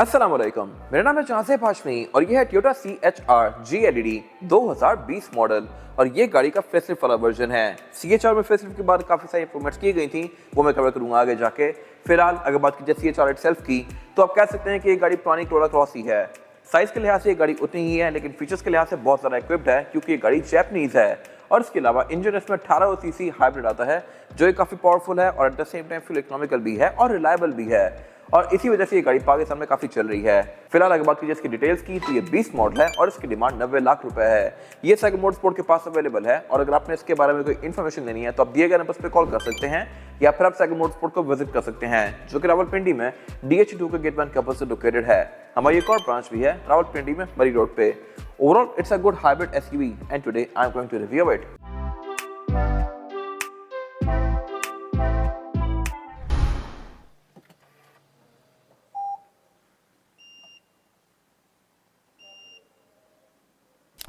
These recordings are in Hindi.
अस्सलाम वालेकुम, मेरा नाम है चांसेब हाशमी और ये है टोयोटा CHR GLED 2020 मॉडल और ये गाड़ी का फेसलिफ्ट वाला वर्जन है। CHR में फेसलिफ्ट के बाद काफ़ी सारी इंप्रूवमेंट्स की गई थी, वो मैं कवर करूंगा आगे जाके। फिलहाल अगर बात की जाए CHR इटसेल्फ की तो आप कह सकते हैं कि ये गाड़ी पुरानी टोयोटा क्रॉस ही है। साइज़ के लिहाज से ये गाड़ी उतनी ही है, लेकिन फीचर्स के लिहाज से बहुत ज़्यादा इक्विप्ड है क्योंकि ये गाड़ी जैपनीज़ है। और इसके अलावा इंजन इसमें 18 सीसी हाइब्रिड आता है जो ये काफ़ी पावरफुल है और at the same time fuel economical भी है और रिलायबल भी है, और इसी वजह से ये गाड़ी पाकिस्तान में काफी चल रही है। फिलहाल अगर बात कीजिए इसकी डिटेल्स की तो ये 20 मॉडल है और इसकी डिमांड 90 लाख रुपए है। ये साइकिल मोटरस्पोर्ट के पास अवेलेबल है और अगर आपने इसके बारे में कोई इन्फॉर्मेशन लेनी है तो आप दिए गए नंबर पर कॉल कर सकते हैं या फिर आप साइकिल मोटरस्पोर्ट को विजिट कर सकते हैं जो कि रावलपिंडी में DH2 के गेट 1 के अपोजिट लोकेटेड है। हमारी एक और ब्रांच भी है रावलपिंडी में मरी रोड पे। Overall it's a good hybrid SUV and today I am going to review it.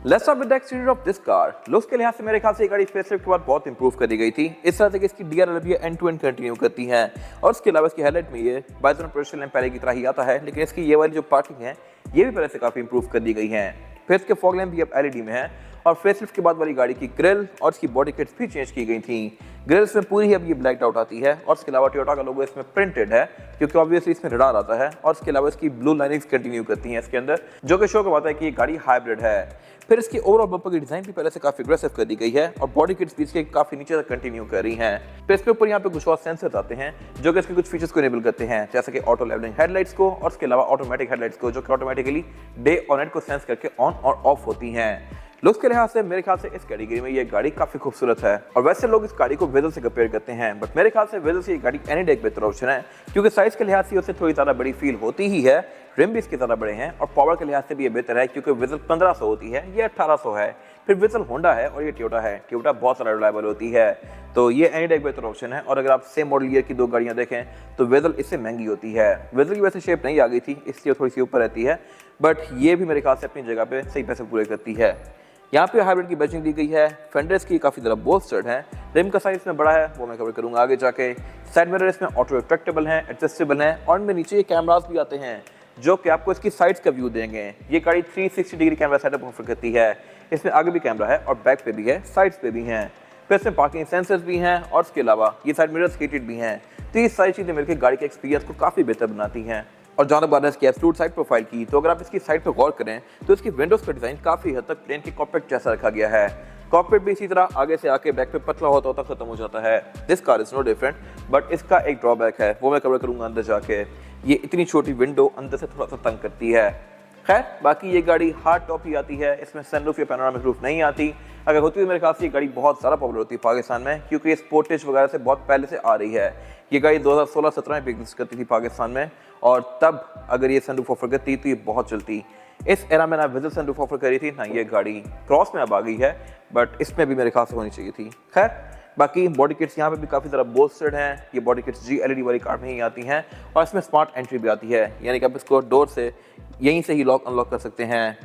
Let's start with the exterior of this car. Looks के लिहाज से मेरे ख्याल से ये गाड़ी फेसलिफ्ट के बाद बहुत इंप्रूव कर दी गई थी। इस तरह से कि इसकी DRL भी एंड टू एंड कंटिन्यू करती है और इसके अलावा इसकी हेडलाइट में ये बाइजोन प्रोजेक्शन लैंप पहले की तरह ही आता है, लेकिन इसकी ये वाली जो पार्किंग है ये भी पहले से काफी इंप्रूव कर दी गई है। फिर इसके फॉग लैंप भी अब LED में है और फेसलिफ्ट के बाद वाली गाड़ी की ग्रिल और इसकी बॉडी किट्स भी चेंज की गई थी। ग्रिल्स में पूरी ही अब ये ब्लैक आउट आती है और इसके अलावा टोयोटा का लोगो इसमें प्रिंटेड है क्योंकि ऑब्वियसली इसमें रडार आता है और इसके अलावा इसकी ब्लू लाइनिंग्स कंटिन्यू करती हैं इसके अंदर, जो कि शो करवाता है कि ये गाड़ी हाइब्रिड है। फिर इसकी ओवरऑल बम्पर की डिजाइन भी पहले से काफी अग्रेसिव कर दी गई है और बॉडी किट्स भी इसके काफी नीचे तक कंटिन्यू कर रही हैं। फिर इसके ऊपर यहाँ पे कुछ और सेंसर्स आते हैं जो कि इसके कुछ फीचर्स को इनेबल करते हैं, जैसे कि ऑटो लेवलिंग हेडलाइट्स को और इसके अलावा ऑटोमेटिक हेडलाइट्स को, जो कि ऑटोमेटिकली डे और नाइट को सेंस करके ऑन और ऑफ होती हैं। लुक्स के लिहाज से मेरे ख्याल से इस कैटेगरी में ये गाड़ी काफी खूबसूरत है और वैसे लोग इस गाड़ी को वेजल से कंपेयर करते हैं, बट मेरे ख्याल से वेजल से ये गाड़ी एनी डे एक बेहतर ऑप्शन है क्योंकि साइज के लिहाज से उससे थोड़ी ज्यादा बड़ी फील होती ही है, रिम भी इसके ज्यादा बड़े हैं और पावर के लिहाज से भी ये बेहतर है क्योंकि वेजल 1500 होती है, ये 1800 है। फिर वेजल होंडा है और ये टोयोटा है। टोयोटा बहुत सारा रिलायबल होती है, तो ये एनी डे एक बेहतर ऑप्शन है। और अगर आप सेम मॉडल ईयर की दो गाड़ियां देखें तो वेजल इससे महंगी होती है। वेजल की वैसे शेप नहीं आ गई थी इसलिए थोड़ी सी ऊपर रहती है, बट ये भी मेरे ख्याल से अपनी जगह पे सही पैसे पूरे करती है। यहाँ पे हाइब्रिड की बैचिंग दी गई है। फेंडर्स की काफी ज़्यादा बोल्स्टर्ड है, रिम का साइज इसमें बड़ा है, वो मैं कवर करूंगा आगे जाके। साइड मिरर इसमें ऑटो रिट्रैक्टेबल है, एडजस्टेबल है और इनमें नीचे ये कैमरास भी आते हैं जो कि आपको इसकी साइड्स का व्यू देंगे। ये गाड़ी 360 डिग्री कैमरा सेटअप ऑफर करती है। इसमें आगे भी कैमरा है और बैक पे भी है, साइड्स पे भी हैं। फिर इसमें पार्किंग सेंसर्स भी हैं और इसके अलावा ये साइड मिरर्स हीटेड भी हैं। तो ये सारी चीज़ें मिलकर गाड़ी के एक्सपीरियंस को काफ़ी बेहतर बनाती हैं। और जहाँ तक बात है इसकी एब्सोल्यूट साइड प्रोफाइल की, तो अगर आप इसकी साइड पर गौर करें तो इसकी विंडोज का डिजाइन काफी हद तक प्लेन की कॉकपिट जैसा रखा गया है। कॉकपिट भी इसी तरह आगे से आके बैक पे पतला होता होता खत्म हो जाता है। This car is no different, but इसका एक ड्रॉबैक है, वो मैं कवर करूंगा अंदर जाके। ये इतनी छोटी विंडो अंदर से थोड़ा सा तंग करती है। खैर बाकी ये गाड़ी हार्ड टॉप ही आती है, इसमें सनरूफ या पैनोरामिक रूफ नहीं आती। अगर होती है मेरे ख्याल से ये गाड़ी बहुत ज़्यादा पॉपुलर होती है पाकिस्तान में क्योंकि ये स्पोर्टेज वगैरह से बहुत पहले से आ रही है। ये गाड़ी 2016-17 में एग्जिस्ट करती थी पाकिस्तान में और तब अगर ये सनरूफ ऑफर करती तो ये बहुत चलती। इस एरा में ना वेजल सनरूफ ऑफर करी थी ना ये गाड़ी। क्रॉस में अब आ गई है, बट इसमें भी मेरे ख्याल से होनी चाहिए थी। खैर बाकी बॉडी किट्स यहाँ पे भी काफ़ी ज़्यादा बोल्स्टर्ड हैं। ये बॉडी किट्स GLED वाली कार में ही आती हैं और इसमें स्मार्ट एंट्री भी आती है, यानी कि आप इसको डोर से यहीं से ही लॉक अनलॉक कर सकते हैं।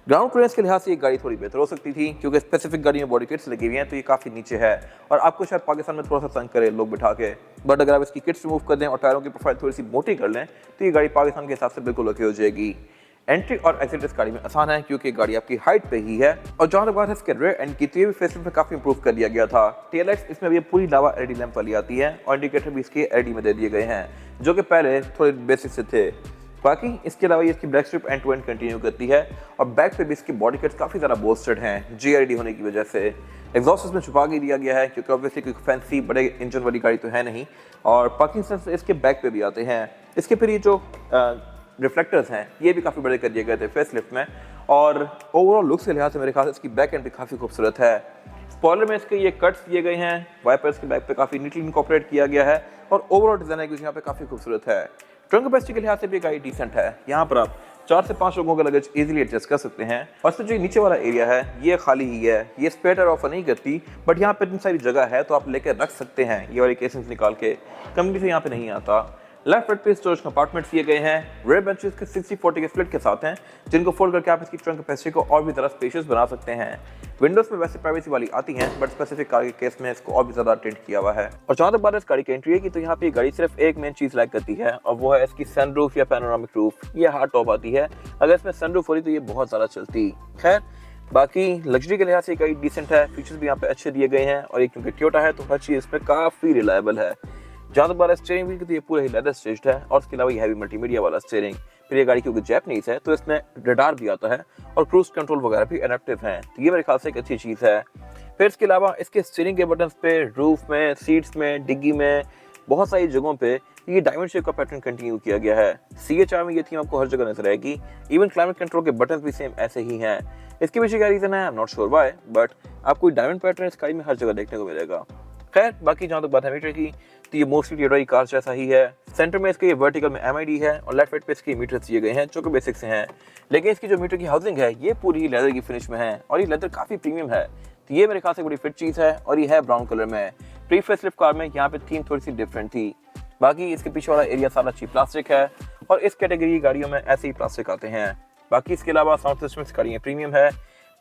ग्राउंड क्लियरेंस के लिहाज से ये गाड़ी थोड़ी बेहतर हो सकती थी क्योंकि स्पेसिफिक गाड़ी में बॉडी किट्स लगी हुई हैं तो ये काफ़ी नीचे है और आपको शायद पाकिस्तान में थोड़ा सा तंग करे लोग बिठा के, बट अगर आप इसकी किट्स रिमूव कर दें और टायरों की प्रोफाइल थोड़ी सी मोटी कर लें तो ये गाड़ी पाकिस्तान के हिसाब से बिल्कुल ओके हो जाएगी। एंट्री और एग्जिट इस गाड़ी में आसान है क्योंकि गाड़ी आपकी हाइट पे ही है। और जहाँ तक बात है इसके रेयर एंड की तो ये भी फेसलिफ्ट में काफी इंप्रूव कर दिया गया था। टेल लाइट्स इसमें भी पूरी लावा LED लैंप वाली आती है और इंडिकेटर भी इसके LED में दे दिए गए हैं जो कि पहले थोड़े बेसिक से थे। बाकी इसके अलावा ये इसकी black strip end to end continue करती है और बैक पे भी इसकी बॉडी किट्स काफी ज्यादा बोस्टेड हैं GLED होने की वजह से। एग्जॉस्ट इसमें छुपा के दिया गया है क्योंकि ऑब्वियसली कोई फैंसी बड़े इंजन वाली गाड़ी तो है नहीं। और पार्किंग सेंसर इसके बैक पे भी आते हैं। इसके फिर ये जो रिफ्लेक्टर्स हैं ये भी काफ़ी बड़े कर दिए गए थे फेसलिफ्ट में। और ओवरऑल लुक्स के लिहाज से मेरे ख्याल से इसकी बैक एंड भी काफ़ी खूबसूरत है। स्पॉइलर में इसके ये कट्स दिए गए हैं, वाइपर्स के बैक पे काफ़ी नीटली इनकॉर्पोरेट किया गया है और ओवरऑल डिजाइन है कुछ यहाँ पे काफ़ी खूबसूरत है। ट्रंक कैपेसिटी के लिहाज से भी गाड़ी डिसेंट है। यहाँ पर आप 4 से 5 लोगों का लगेज इजीली एडजस्ट कर सकते हैं। और इसमें जो नीचे वाला एरिया है ये खाली ही है, ये स्पेयर टायर ऑफर नहीं करती, बट यहाँ पे इतनी सारी जगह है तो आप लेकर रख सकते हैं ये वाली केसेस निकाल के। कंपनी से यहाँ पे नहीं आता। लेफ्ट फ्रंट पे स्टोरेज कंपार्टमेंट्स दिए गए हैं। रेयर बेंचेस के 60-40 के स्प्लिट के साथ हैं, जिनको फोल्ड करके आप इसकी ट्रंक कैपेसिटी को और भी ज़्यादा स्पेशियस बना सकते हैं। विंडोज में वैसे प्राइवेसी वाली आती हैं, बट स्पेसिफिक कार के केस में इसको और भी ज़्यादा टेंट किया हुआ है। और जहाँ तक बात है इस गाड़ी की एंट्री की, तो यहाँ पे ये गाड़ी सिर्फ एक मेन चीज़ लैक करती है, और वो है इसकी सनरूफ या पैनोरामिक रूफ। ये हार्ड टॉप आती है, अगर इसमें सनरूफ होती तो ये बहुत ज़्यादा चलती। खैर, बाकी लग्जरी के लिहाज से गाड़ी डिसेंट है, फीचर्स भी यहाँ पे अच्छे दिए गए हैं, और ये क्योंकि टोयोटा है तो हर चीज़ इसमें काफ़ी रिलायबल है। जहाँ तक बात है स्टीयरिंग व्हील की, तो ये पूरा ही लेदर स्टिच्ड है, और उसके अलावा ये हैवी मल्टीमीडिया वाला स्टीयरिंग। फिर ये गाड़ी क्योंकि जैपनीज है तो इसमें रडार भी आता है, और क्रूज कंट्रोल वगैरह भी एडेप्टिव हैं, तो ये मेरे ख्याल से एक अच्छी चीज़ है। फिर इसके अलावा इसके स्टीयरिंग के बटन्स पे, रूफ में, सीट्स में, डिग्गी में, बहुत सारी जगहों पे ये डायमंड शेप का पैटर्न कंटिन्यू किया गया है। CHR में ये थीम आपको हर जगह नजर आएगी। इवन क्लाइमेट कंट्रोल के बटन्स भी सेम ऐसे ही हैं। इसके पीछे क्या रीजन है, I am not sure why, but आपको डायमंड पैटर्न इस गाड़ी में हर जगह देखने को मिलेगा। खैर, बाकी जहाँ तक बात है मीटर की, तो ये मोस्टली टोयोटा की कार जैसा ही है। सेंटर में इसके ये वर्टिकल में MID है, और लेफ्ट साइड पे इसके मीटर्स दिए गए हैं जो कि बेसिक से हैं। लेकिन इसकी जो मीटर की हाउसिंग है ये पूरी लेदर की फिनिश में है, और ये लेदर काफ़ी प्रीमियम है, तो ये मेरे ख्याल से बड़ी फिट चीज़ है, और ये है ब्राउन कलर में। प्री फेसलिफ्ट कार में यहाँ पे थीम थोड़ी सी डिफरेंट थी। बाकी इसके पीछे वाला एरिया सारा चीप प्लास्टिक है, और इस कैटेगरी की गाड़ियों में ऐसे ही प्लास्टिक आते हैं। बाकी इसके अलावा साउंड सिस्टम इस गाड़ी में प्रीमियम है।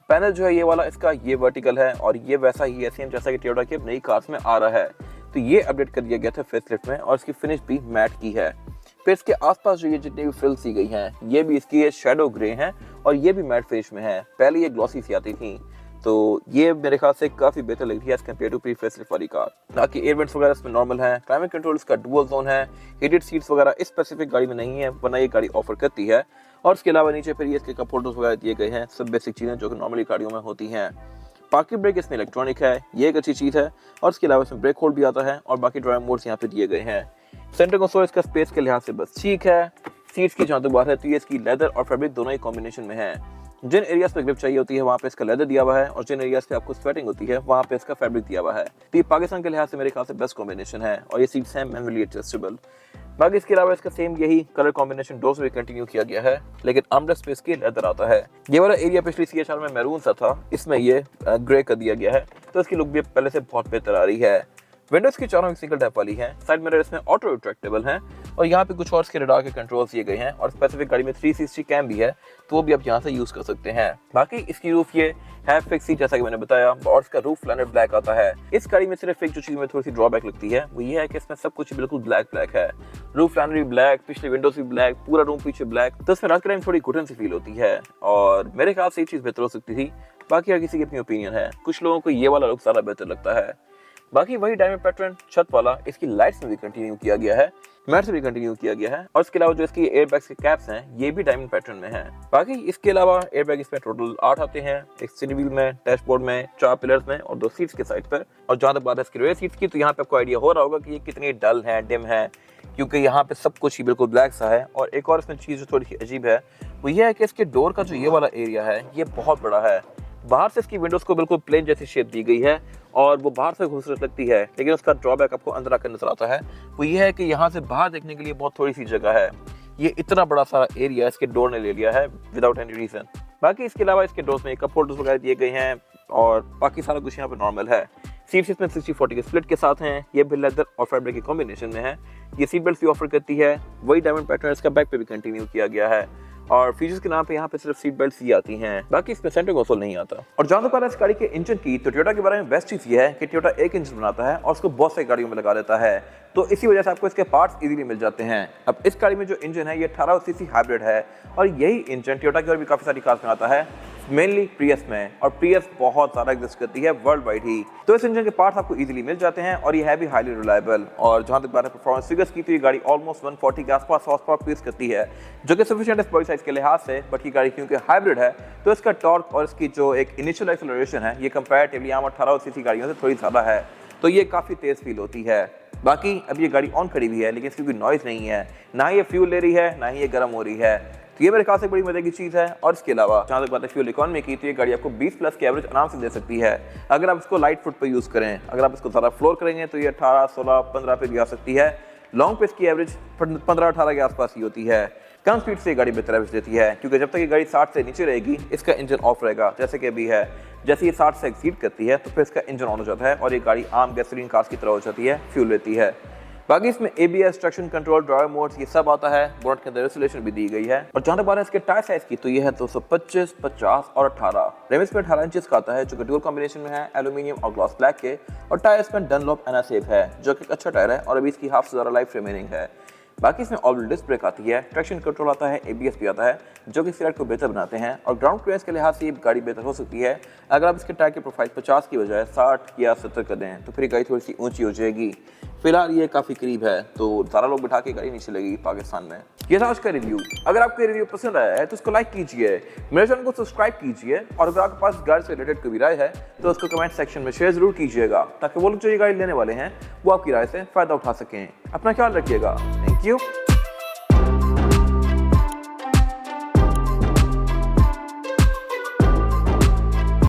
पैनल जो है ये वाला इसका ये वर्टिकल है, और ये वैसा ही है सेम जैसा कि टोयोटा की नई कार्स में आ रहा है, तो ये अपडेट कर दिया गया था फेसलिफ्ट में, और इसकी फिनिश भी मैट की है। फिर इसके आसपास जो ये जितनी भी फिल्स दी गई हैं ये भी इसकी ये शेडो ग्रे हैं, और ये भी मैट फिनिश में है। पहले ये ग्लॉसी सी आती थी, तो ये मेरे ख्याल से काफी बेहतर लग रही है as compare to pre facelift वाली कार। बाकी एयर वेंट्स वगैरह इसमें नॉर्मल है। क्लाइमेट कंट्रोल इसका डुअल जोन है। हीटेड सीट्स वगैरह इस स्पेसिफिक गाड़ी में नहीं है, वरना ये गाड़ी ऑफर करती है। और इसके अलावा नीचे फिर ये इसके कप होल्डर्स वगैरह दिए गए हैं, सब बेसिक चीजें जो कि नॉर्मली गाड़ियों में होती हैं। पार्किंग ब्रेक इसमें इलेक्ट्रॉनिक है, ये एक अच्छी चीज़ है, और इसके अलावा इसमें ब्रेक होल्ड भी आता है, और बाकी ड्राइव मोड्स यहाँ पे दिए गए हैं। सेंटर कंसोल इसका स्पेस के लिहाज से बस ठीक है। सीट्स की जहाँ तक बात है तो ये इसकी लेदर और फैब्रिक दोनों ही कॉम्बिनेशन में है। जिन एरियाज पे ग्रिप चाहिए होती है वहाँ पे इसका लेदर दिया हुआ है, और जिन एरियाज पे आपको स्वेटिंग होती है वहाँ पे इसका फैब्रिक दिया हुआ है। तो ये पाकिस्तान के लिहाज से मेरे ख्याल से बेस्ट कॉम्बिनेशन है, और ये सीट्स हैं मैनुअली एडजस्टेबल। बाकी इसके अलावा इसका सेम यही कलर कॉम्बिनेशन डोर्स में कंटिन्यू किया गया है, लेकिन आर्मरेस्ट पे इसके लेदर आता है। ये वाला एरिया पिछली CHR में मैरून सा था, इसमें ये ग्रे कर दिया गया है, तो इसकी लुक भी पहले से बहुत बेहतर आ रही है। विंडोज की चारों सिंगल टैप वाली हैं। साइड मिरर इसमें ऑटो रिट्रैक्टेबल हैं, और यहाँ पे कुछ और इसके रडार के कंट्रोल्स दिए गए हैं, और स्पेसिफिक गाड़ी में 360 कैम भी है, तो वो भी आप यहाँ से यूज कर सकते हैं। बाकी इसकी रूफ ये है फिक्सी जैसा कि मैंने बताया, और इसका रूफ लाइनर ब्लैक आता है। इस गाड़ी में सिर्फ एक जो चीज में थोड़ी सी ड्रॉबैक लगती है वो ये है कि इसमें सब कुछ बिल्कुल ब्लैक है। रूफ लाइनर भी ब्लैक, पिछले विंडोज भी ब्लैक, पूरा रूम पीछे ब्लैक, तो इसमें रात के टाइम थोड़ी घुटन सी फील होती है, और मेरे ख्याल से ये चीज बेहतर हो सकती थी। बाकी हर किसी की अपनी ओपिनियन है, कुछ लोगों को ये वाला लुक ज्यादा बेहतर लगता है। बाकी वही डायमंड पैटर्न छत वाला इसकी लाइट्स में भी कंटिन्यू किया गया है, मैट से भी कंटिन्यू किया गया है, और इसके अलावा जो इसकी एयरबैग्स के कैप्स हैं ये भी डायमंड पैटर्न में हैं। बाकी इसके अलावा एयरबैग इसमें टोटल 8 आते हैं, एक स्टीयरिंग व्हील में, डैशबोर्ड में, 4 पिलर्स में, और 2 सीट्स के साइड पर। और जहाँ तक बात है इसकी रेयर सीट्स की, तो यहाँ पे आपको आइडिया हो रहा होगा कि ये कितनी डल है, डिम है, क्योंकि यहाँ पे सब कुछ ही बिल्कुल ब्लैक सा है। और एक और इसमें चीज़ जो थोड़ी सी अजीब है वो ये है कि इसके डोर का जो ये वाला एरिया है ये बहुत बड़ा है। बाहर से इसकी विंडोज को बिल्कुल प्लेन जैसी शेप दी गई है, और वो बाहर से खूबसूरत लगती है, लेकिन उसका ड्रॉबैक आपको अंदर आकर नजर आता है, वो ये है कि यहाँ से बाहर देखने के लिए बहुत थोड़ी सी जगह है। ये इतना बड़ा सारा एरिया इसके डोर ने ले लिया है विदाउट एनी रीजन। बाकी इसके अलावा इसके डोर्स में कप होल्डर्स वगैरह दिए गए हैं, और बाकी सारा कुछ यहाँ पे नॉर्मल है। सीट्स इसमें 60-40 के स्प्लिट के साथ हैं, ये भी लेदर और फैब्रिक के कॉम्बिनेशन में है। ये सीट बेल्ट भी ऑफर करती है, वही डायमंड पैटर्न इसका बैक पे भी कंटिन्यू किया गया है, और फीचर्स के नाम पे यहाँ पे सिर्फ सीट बेल्ट ही आती हैं, बाकी इसमें सेंटर कंसोल नहीं आता। और जहाँ तक बात है इस गाड़ी के इंजन की, तो टोयोटा के बारे में बेस्ट चीज ये है कि टोयोटा एक इंजन बनाता है और उसको बहुत सारी गाड़ियों में लगा देता है, तो इसी वजह से आपको इसके पार्ट्स इजीली मिल जाते हैं। अब इस गाड़ी में जो इंजन है ये 18 सीसी हाइब्रिड है, और यही इंजन टोयोटा की और भी काफी सारी कार्स में आता है, मेनली प्रियस में, और प्रियस बहुत सारा एग्जिस्ट करती है वर्ल्ड वाइड ही, तो इस इंजन के पार्ट्स आपको इजीली मिल जाते हैं, और ये है भी हाईली रिलायबल। और जहां तक बात है परफॉर्मेंस फिगर्स की, तो ये गाड़ी ऑलमोस्ट 140 के आसपास हॉर्स पावर प्रोड्यूस करती है, जो कि सफिशिएंट है बॉडी साइज के लिहाज से। बट ये गाड़ी क्योंकि हाइब्रिड है तो इसका टॉर्क और इसकी जो एक इनिशियल एक्सेलरेशन है ये कंपैरेटिवली आम 18 सीसी गाड़ियों से थोड़ी ज्यादा है, तो ये काफी तेज फील होती है। बाकी अब ये गाड़ी ऑन खड़ी हुई है, लेकिन इसकी कोई नॉइज नहीं है, ना ये फ्यूल ले रही है, ना ही ये गर्म हो रही है, तो ये मेरे ख्याल से बड़ी मजे की चीज़ है। और इसके अलावा जहाँ तक बात है फ्यूल इकोनॉमी की, तो ये गाड़ी आपको 20 प्लस की एवरेज आराम से दे सकती है अगर आप इसको लाइट फुट पर यूज़ करें। अगर आप इसको ज़्यादा फ्लोर करेंगे तो ये 18, 16, 15 पे भी आ सकती है। लॉन्ग पे इसकी एवरेज 15-18 के आसपास ही होती है। कम स्पीड से ये गाड़ी बेहतर एवरेज देती है, क्योंकि जब तक ये गाड़ी 60 से नीचे रहेगी इसका इंजन ऑफ रहेगा, जैसे कि अभी है। जैसे ये 60 से एक्सीड करती है तो फिर इसका इंजन ऑन हो जाता है, और ये गाड़ी आम गैसोलीन कार्स की तरह हो जाती है, फ्यूल लेती है। बाकी इसमें ABS, traction control, driver modes ये सब आता है। बोनट के अंदर इंसुलेशन भी दी गई है। और जहां तक बात है इसके टायर साइज की तो ये है 225, 50 और 18। रिम इसमें 18 इंचेस का आता है जो कि डुअल कॉम्बिनेशन में है एल्यूमिनियम और ग्लॉस ब्लैक के। और टायर इसमें डनलॉप NSAfe है जो कि एक अच्छा टायर है और अभी इसकी हाफ से ज़्यादा लाइफ रिमेनिंग है। बाकी इसमें ऑल व्हील डिस्क ब्रेक आती है, ट्रैक्शन कंट्रोल आता है, ABS भी आता है जो कि इस राइड को बेहतर बनाते हैं। और ग्राउंड क्लियरेंस के लिहाज से ये गाड़ी बेहतर हो सकती है। अगर आप इसके टायर की प्रोफाइल 50 की बजाय 60 या 70 कर दें तो फिर ये गाड़ी थोड़ी सी ऊंची हो जाएगी। फिलहाल ये काफ़ी करीब है तो ज़्यादा लोग बिठा के गाड़ी नहीं चलेगी पाकिस्तान में। ये था आज का रिव्यू। अगर आपको रिव्यू पसंद आया है तो उसको लाइक कीजिए, मेरे चैनल को सब्सक्राइब कीजिए और अगर आपके पास गाड़ी से रिलेटेड कोई भी राय है तो उसको कमेंट सेक्शन में शेयर जरूर कीजिएगा ताकि वो लोग जो ये गाड़ी लेने वाले हैं वो आपकी राय से फ़ायदा उठा सकें। अपना ख्याल रखिएगा। Thank you.